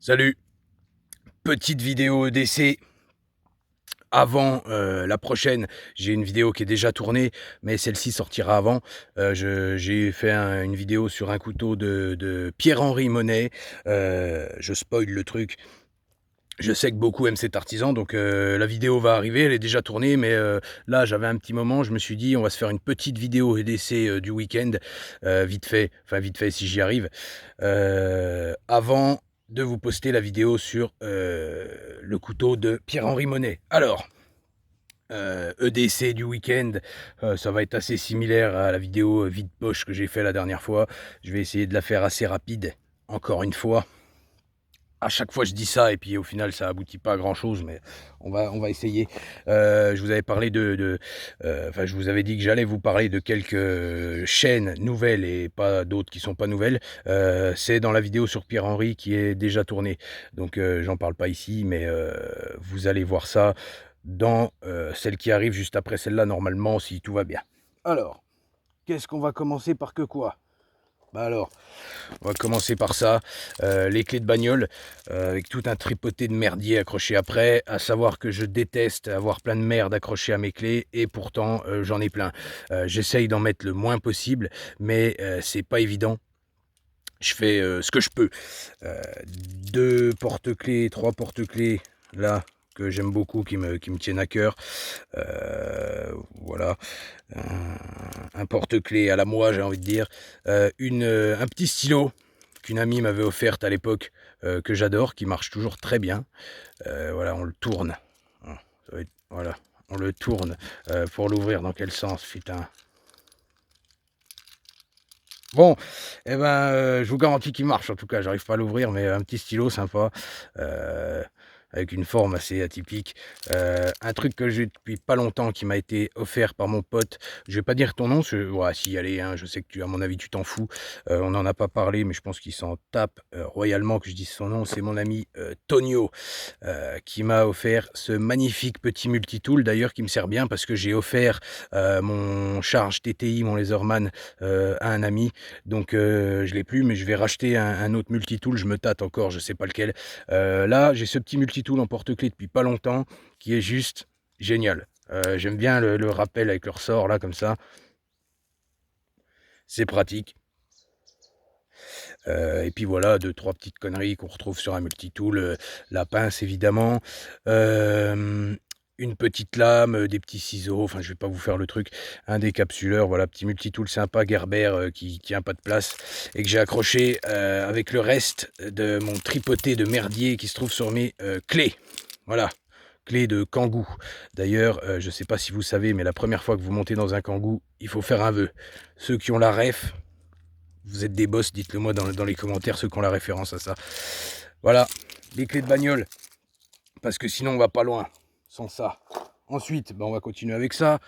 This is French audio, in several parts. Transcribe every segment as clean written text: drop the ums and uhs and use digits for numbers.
Salut, petite vidéo d'essai avant la prochaine. J'ai une vidéo qui est déjà tournée, mais celle-ci sortira avant. J'ai fait une vidéo sur un couteau de Pierre-Henri Monet. Je spoil le truc. Je sais que beaucoup aiment cet artisan, donc la vidéo va arriver, elle est déjà tournée, mais là j'avais un petit moment, je me suis dit on va se faire une petite vidéo d'essai du week-end, vite fait, enfin vite fait si j'y arrive, avant de vous poster la vidéo sur le couteau de Pierre-Henri Monet. Alors, EDC du week-end, ça va être assez similaire à la vidéo vide poche que j'ai fait la dernière fois. Je vais essayer de la faire assez rapide, encore une fois. À chaque fois je dis ça et puis au final ça aboutit pas à grand chose, mais on va essayer. Je vous avais parlé enfin je vous avais dit que j'allais vous parler de quelques chaînes nouvelles et pas d'autres qui sont pas nouvelles. C'est dans la vidéo sur Pierre-Henri qui est déjà tournée, donc j'en parle pas ici, mais vous allez voir ça dans celle qui arrive juste après celle-là normalement si tout va bien. Alors, qu'est-ce qu'on va commencer par que quoi? Bah alors, on va commencer par ça, les clés de bagnole, avec tout un tripoté de merdier accroché après, à savoir que je déteste avoir plein de merde accrochée à mes clés et pourtant j'en ai plein. J'essaye d'en mettre le moins possible, mais c'est pas évident. Je fais ce que je peux. 2 porte-clés, 3 porte-clés, là, que j'aime beaucoup, qui me tiennent à cœur. Voilà, un porte-clés à la moi, j'ai envie de dire. Un petit stylo qu'une amie m'avait offerte à l'époque, que j'adore, qui marche toujours très bien. Voilà, on le tourne. Voilà, on le tourne. Pour l'ouvrir, dans quel sens, putain? Bon, eh ben, je vous garantis qu'il marche en tout cas, j'arrive pas à l'ouvrir, mais un petit stylo sympa, heu, avec une forme assez atypique. Un truc que j'ai depuis pas longtemps qui m'a été offert par mon pote. Je vais pas dire ton nom, ouais si allez, hein, je sais que à mon avis tu t'en fous. On n'en a pas parlé, mais je pense qu'il s'en tape, royalement que je dise son nom. C'est mon ami, Tonio, qui m'a offert ce magnifique petit multitool, d'ailleurs qui me sert bien parce que j'ai offert, mon Charge TTI, mon Laserman, à un ami. Donc je l'ai plus, mais je vais racheter un autre multitool, je me tâte encore, je sais pas lequel. Là, j'ai ce petit multitool en porte-clés depuis pas longtemps, qui est juste génial. J'aime bien le rappel avec le ressort là, comme ça. C'est pratique. Et puis voilà, deux trois petites conneries qu'on retrouve sur un multitool, la pince évidemment, une petite lame, des petits ciseaux, enfin je vais pas vous faire le truc, un décapsuleur, voilà, petit multitool sympa Gerber, qui tient pas de place et que j'ai accroché, avec le reste de mon tripoté de merdier qui se trouve sur mes, clés. Voilà, clés de Kangoo. D'ailleurs, je sais pas si vous savez, mais la première fois que vous montez dans un Kangoo, il faut faire un vœu. Ceux qui ont la ref, vous êtes des boss, dites-le moi dans les commentaires, ceux qui ont la référence à ça. Voilà, les clés de bagnole, parce que sinon on va pas loin sans ça. Ensuite, on va continuer avec ça.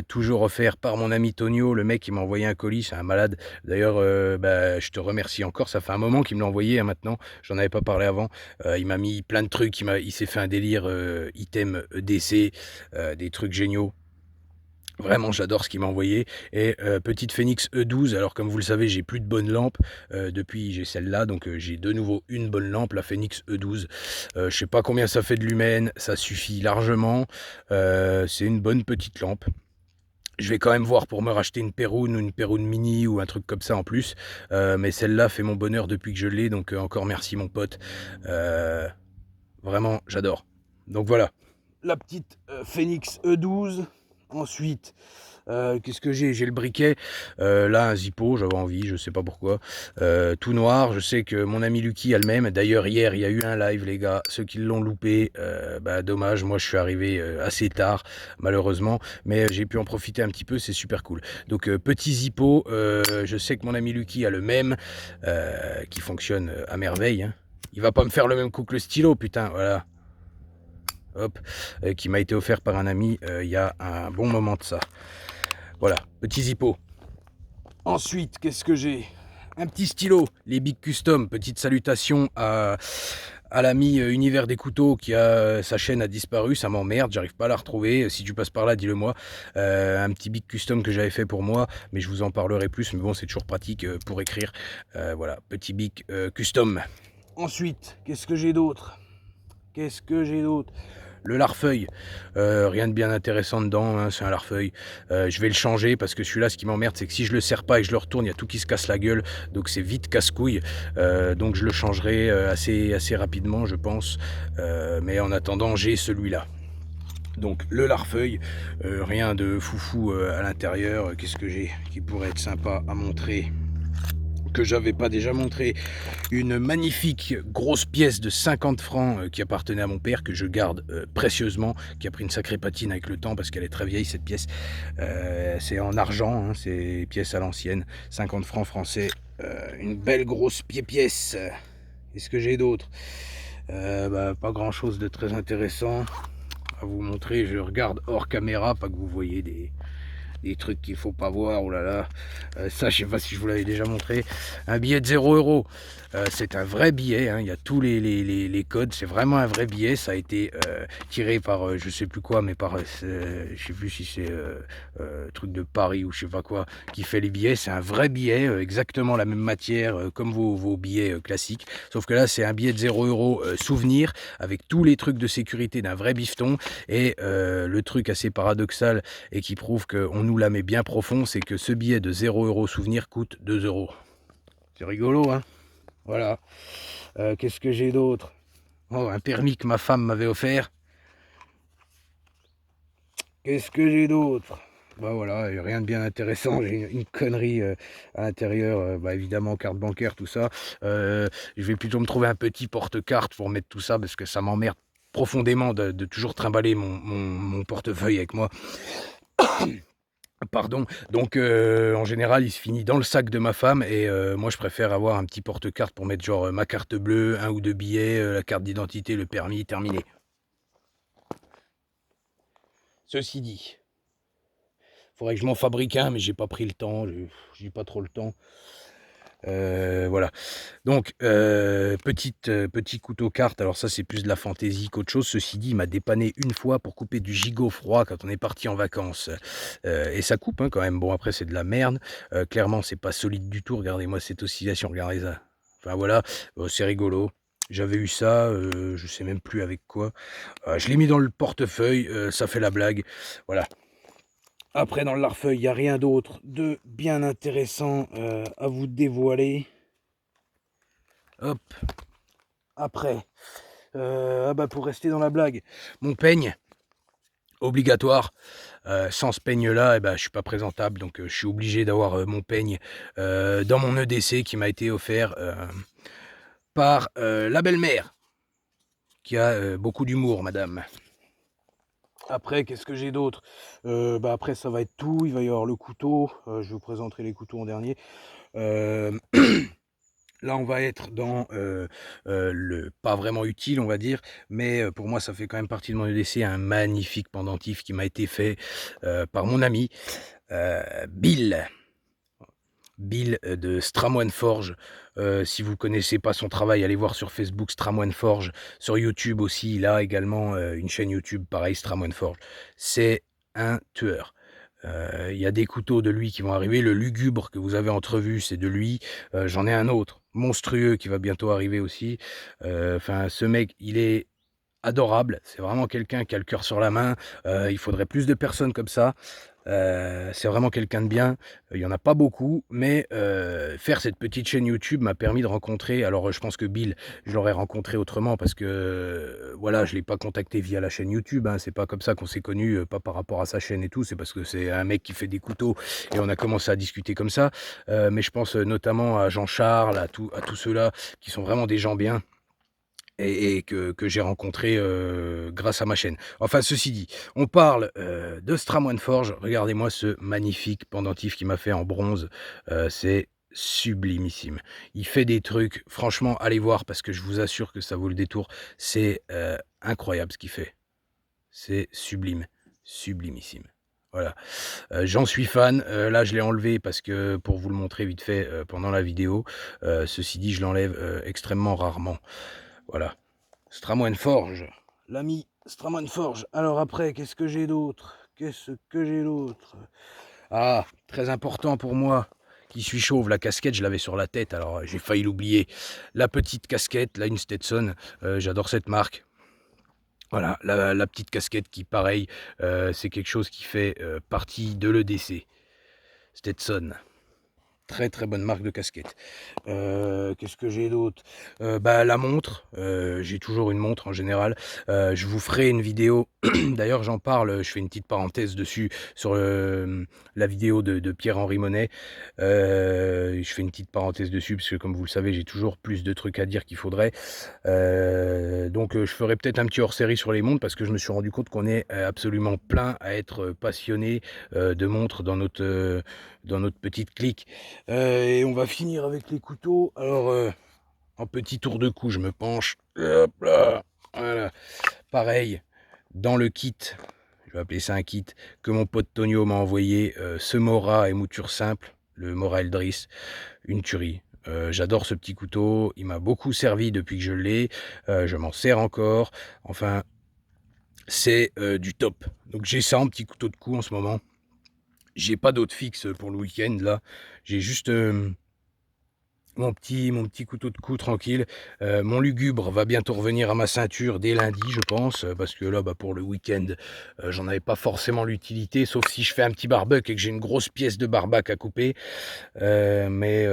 Toujours offert par mon ami Tonio, le mec qui m'a envoyé un colis, c'est un malade. D'ailleurs, je te remercie encore, ça fait un moment qu'il me l'a envoyé, hein, maintenant, j'en avais pas parlé avant. Il m'a mis plein de trucs, il s'est fait un délire item EDC, des trucs géniaux. Vraiment, j'adore ce qu'il m'a envoyé et petite Phoenix E12. Alors comme vous le savez, j'ai plus de bonnes lampes, depuis j'ai celle-là, donc j'ai de nouveau une bonne lampe, la Phoenix E12. Je sais pas combien ça fait de lumen, ça suffit largement, c'est une bonne petite lampe. Je vais quand même voir pour me racheter une Perrone ou une Perrone Mini ou un truc comme ça en plus, mais celle-là fait mon bonheur depuis que je l'ai, donc encore merci mon pote. Vraiment, j'adore. Donc voilà, la petite Phoenix E12. Ensuite, qu'est-ce que j'ai? J'ai le briquet, là un Zippo, j'avais envie, je sais pas pourquoi, tout noir. Je sais que mon ami Lucky a le même. D'ailleurs hier il y a eu un live les gars, ceux qui l'ont loupé, dommage, moi je suis arrivé assez tard malheureusement, mais j'ai pu en profiter un petit peu, c'est super cool. Donc petit Zippo, je sais que mon ami Lucky a le même, qui fonctionne à merveille, hein. Il va pas me faire le même coup que le stylo, putain, voilà. Hop, qui m'a été offert par un ami il y a un bon moment de ça. Voilà, petit Zippo. Ensuite, qu'est-ce que j'ai? Un petit stylo, les Big Custom. Petite salutation à l'ami Univers des couteaux qui a sa chaîne a disparu, ça m'emmerde, j'arrive pas à la retrouver. Si tu passes par là, dis-le moi. Un petit Big Custom que j'avais fait pour moi, mais je vous en parlerai plus. Mais bon, c'est toujours pratique pour écrire. Voilà, petit Big Custom. Ensuite, qu'est-ce que j'ai d'autre? Le larfeuille, rien de bien intéressant dedans, hein, c'est un larfeuille. Je vais le changer parce que celui-là, ce qui m'emmerde, c'est que si je le serre pas et que je le retourne, il y a tout qui se casse la gueule, donc c'est vite casse-couille. Donc je le changerai assez rapidement, je pense. Mais en attendant, j'ai celui-là. Donc le larfeuille, rien de foufou à l'intérieur. Qu'est-ce que j'ai qui pourrait être sympa à montrer, que j'avais pas déjà montré? Une magnifique grosse pièce de 50 francs qui appartenait à mon père, que je garde précieusement, qui a pris une sacrée patine avec le temps parce qu'elle est très vieille cette pièce. C'est en argent, hein, c'est pièce à l'ancienne, 50 francs français, une belle grosse pièce. Qu'est-ce que j'ai d'autre? Pas grand chose de très intéressant à vous montrer. Je regarde hors caméra, pas que vous voyez des trucs qu'il faut pas voir. Oh là là, ça je sais pas si je vous l'avais déjà montré. Un billet de 0 €, c'est un vrai billet, hein. Il y a tous les codes, c'est vraiment un vrai billet. Ça a été tiré par je sais plus quoi, mais par je sais plus si c'est truc de Paris ou je sais pas quoi qui fait les billets. C'est un vrai billet, exactement la même matière comme vos billets classiques, sauf que là c'est un billet de 0 € souvenir, avec tous les trucs de sécurité d'un vrai bifton. Et le truc assez paradoxal et qui prouve qu'on nous la met bien profond, c'est que ce billet de 0 € souvenir coûte 2 €. C'est rigolo, hein? Voilà. Qu'est-ce que j'ai d'autre? Oh, un permis que ma femme m'avait offert. Qu'est-ce que j'ai d'autre? Bah voilà, rien de bien intéressant. J'ai une connerie à l'intérieur, évidemment, carte bancaire, tout ça. Je vais plutôt me trouver un petit porte-carte pour mettre tout ça, parce que ça m'emmerde profondément de toujours trimballer mon portefeuille avec moi. Pardon. Donc en général, il se finit dans le sac de ma femme et moi je préfère avoir un petit porte-carte pour mettre genre ma carte bleue, un ou 2 billets, la carte d'identité, le permis, terminé. Ceci dit, faudrait que je m'en fabrique un, mais j'ai pas pris le temps, j'ai pas trop le temps. Voilà. Donc petit couteau carte, alors ça c'est plus de la fantaisie qu'autre chose. Ceci dit, il m'a dépanné une fois pour couper du gigot froid quand on est parti en vacances. Et ça coupe, hein, quand même. Bon, après c'est de la merde. Clairement c'est pas solide du tout. Regardez-moi cette oscillation, regardez ça. Enfin voilà, c'est rigolo. J'avais eu ça, je sais même plus avec quoi. Je l'ai mis dans le portefeuille, ça fait la blague. Voilà. Après, dans le larfeuille, il n'y a rien d'autre de bien intéressant à vous dévoiler. Hop. Après, pour rester dans la blague, mon peigne, obligatoire. Sans ce peigne-là, je suis pas présentable, donc je suis obligé d'avoir mon peigne dans mon EDC qui m'a été offert par la belle-mère, qui a beaucoup d'humour, madame. Après, qu'est-ce que j'ai d'autre? Après, ça va être tout. Il va y avoir le couteau. Je vous présenterai les couteaux en dernier. Là, on va être dans le pas vraiment utile, on va dire, mais pour moi, ça fait quand même partie de mon EDC, un magnifique pendentif qui m'a été fait par mon ami Bill. Bill de Stramoine Forge. Si vous ne connaissez pas son travail, allez voir sur Facebook Stramoine Forge. Sur YouTube aussi, il a également une chaîne YouTube, pareil, Stramoine Forge. C'est un tueur. Il y a des couteaux de lui qui vont arriver. Le lugubre que vous avez entrevu, c'est de lui. J'en ai un autre, monstrueux, qui va bientôt arriver aussi. Enfin, ce mec, il est adorable. C'est vraiment quelqu'un qui a le cœur sur la main. Il faudrait plus de personnes comme ça. C'est vraiment quelqu'un de bien. Il y en a pas beaucoup, mais faire cette petite chaîne YouTube m'a permis de rencontrer, alors je pense que Bill, je l'aurais rencontré autrement parce que voilà, je l'ai pas contacté via la chaîne YouTube, hein. C'est pas comme ça qu'on s'est connus, pas par rapport à sa chaîne et tout, c'est parce que c'est un mec qui fait des couteaux et on a commencé à discuter comme ça. Mais je pense notamment à Jean-Charles, à tous ceux-là qui sont vraiment des gens bien et que j'ai rencontré grâce à ma chaîne. Enfin, ceci dit, on parle de Stramoine Forge. Regardez-moi ce magnifique pendentif qu'il m'a fait en bronze. C'est sublimissime. Il fait des trucs, franchement, allez voir parce que je vous assure que ça vaut le détour. C'est incroyable ce qu'il fait. C'est sublime, sublimissime. Voilà, j'en suis fan. Là, je l'ai enlevé parce que pour vous le montrer vite fait pendant la vidéo. Ceci dit, je l'enlève extrêmement rarement. Voilà, Stramoine Forge, l'ami Stramoine Forge. Alors après, qu'est-ce que j'ai d'autre? Ah, très important pour moi, qui suis chauve. La casquette, je l'avais sur la tête, alors j'ai failli l'oublier. La petite casquette, là, une Stetson, j'adore cette marque. Voilà, la petite casquette qui, pareil, c'est quelque chose qui fait partie de l'EDC. Stetson. Très très bonne marque de casquette. Qu'est-ce que j'ai d'autre? Bah, la montre, j'ai toujours une montre en général. Je vous ferai une vidéo, d'ailleurs j'en parle, je fais une petite parenthèse dessus sur la vidéo de Pierre-Henri Monet. Je fais une petite parenthèse dessus parce que comme vous le savez, j'ai toujours plus de trucs à dire qu'il faudrait. Donc je ferai peut-être un petit hors-série sur les montres parce que je me suis rendu compte qu'on est absolument plein à être passionné de montres dans notre petite clique. Et on va finir avec les couteaux. Alors, en petit tour de cou, je me penche. Hop là, voilà. Pareil, dans le kit, je vais appeler ça un kit, que mon pote Tonio m'a envoyé, ce Mora et mouture simple, le Mora Eldris, une tuerie. J'adore ce petit couteau, il m'a beaucoup servi depuis que je l'ai, je m'en sers encore. Enfin, c'est du top. Donc j'ai ça en petit couteau de cou en ce moment. J'ai pas d'autre fixe pour le week-end là. J'ai juste mon petit couteau de cou tranquille. Mon lugubre va bientôt revenir à ma ceinture dès lundi, je pense, parce que là, bah, pour le week-end, j'en avais pas forcément l'utilité, sauf si je fais un petit barbecue et que j'ai une grosse pièce de barbac à couper. Mais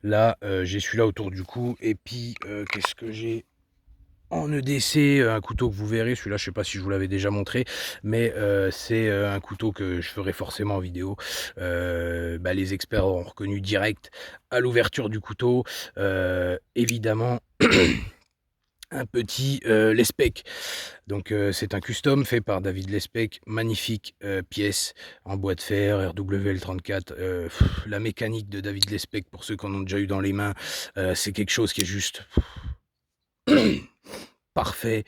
là, j'ai celui-là autour du cou. Et puis, qu'est-ce que j'ai en EDC, un couteau que vous verrez, celui-là je sais pas si je vous l'avais déjà montré, mais c'est un couteau que je ferai forcément en vidéo. Bah, les experts auront reconnu direct à l'ouverture du couteau, évidemment un petit Lespec. Donc c'est un custom fait par David Lespec, magnifique pièce en bois de fer, RWL34. La mécanique de David Lespec, pour ceux qui en ont déjà eu dans les mains, c'est quelque chose qui est juste parfait,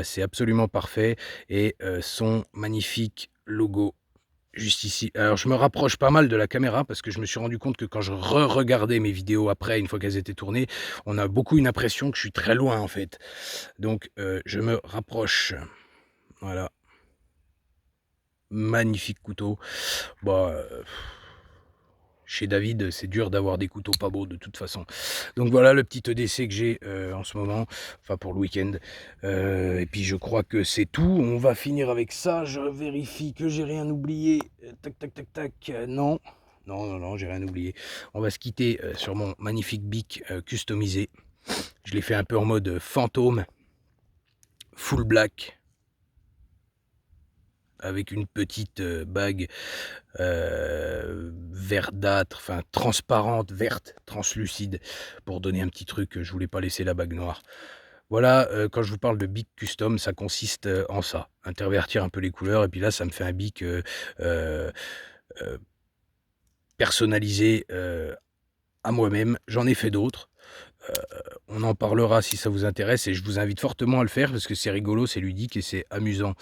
c'est absolument parfait. Et son magnifique logo juste ici. Alors je me rapproche pas mal de la caméra parce que je me suis rendu compte que quand je re-regardais mes vidéos après, une fois qu'elles étaient tournées, on a beaucoup une impression que je suis très loin en fait. Donc je me rapproche. Voilà, magnifique couteau. Bah, chez David, c'est dur d'avoir des couteaux pas beaux de toute façon. Donc voilà le petit EDC que j'ai en ce moment, enfin pour le week-end. Et puis je crois que c'est tout. On va finir avec ça. Je vérifie que j'ai rien oublié. Tac, tac, tac, tac. Non. Non, non, non, j'ai rien oublié. On va se quitter sur mon magnifique bic customisé. Je l'ai fait un peu en mode fantôme, full black, avec une petite bague verdâtre, enfin transparente, verte, translucide, pour donner un petit truc. Je voulais pas laisser la bague noire. Voilà, quand je vous parle de bic custom, ça consiste en ça, intervertir un peu les couleurs. Et puis là, ça me fait un bic euh, personnalisé à moi-même. J'en ai fait d'autres. On en parlera si ça vous intéresse et je vous invite fortement à le faire parce que c'est rigolo, c'est ludique et c'est amusant.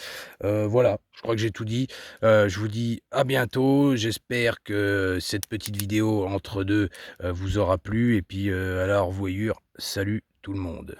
Voilà, je crois que j'ai tout dit. Je vous dis à bientôt. J'espère que cette petite vidéo entre deux vous aura plu et puis à la revoyure. Salut tout le monde.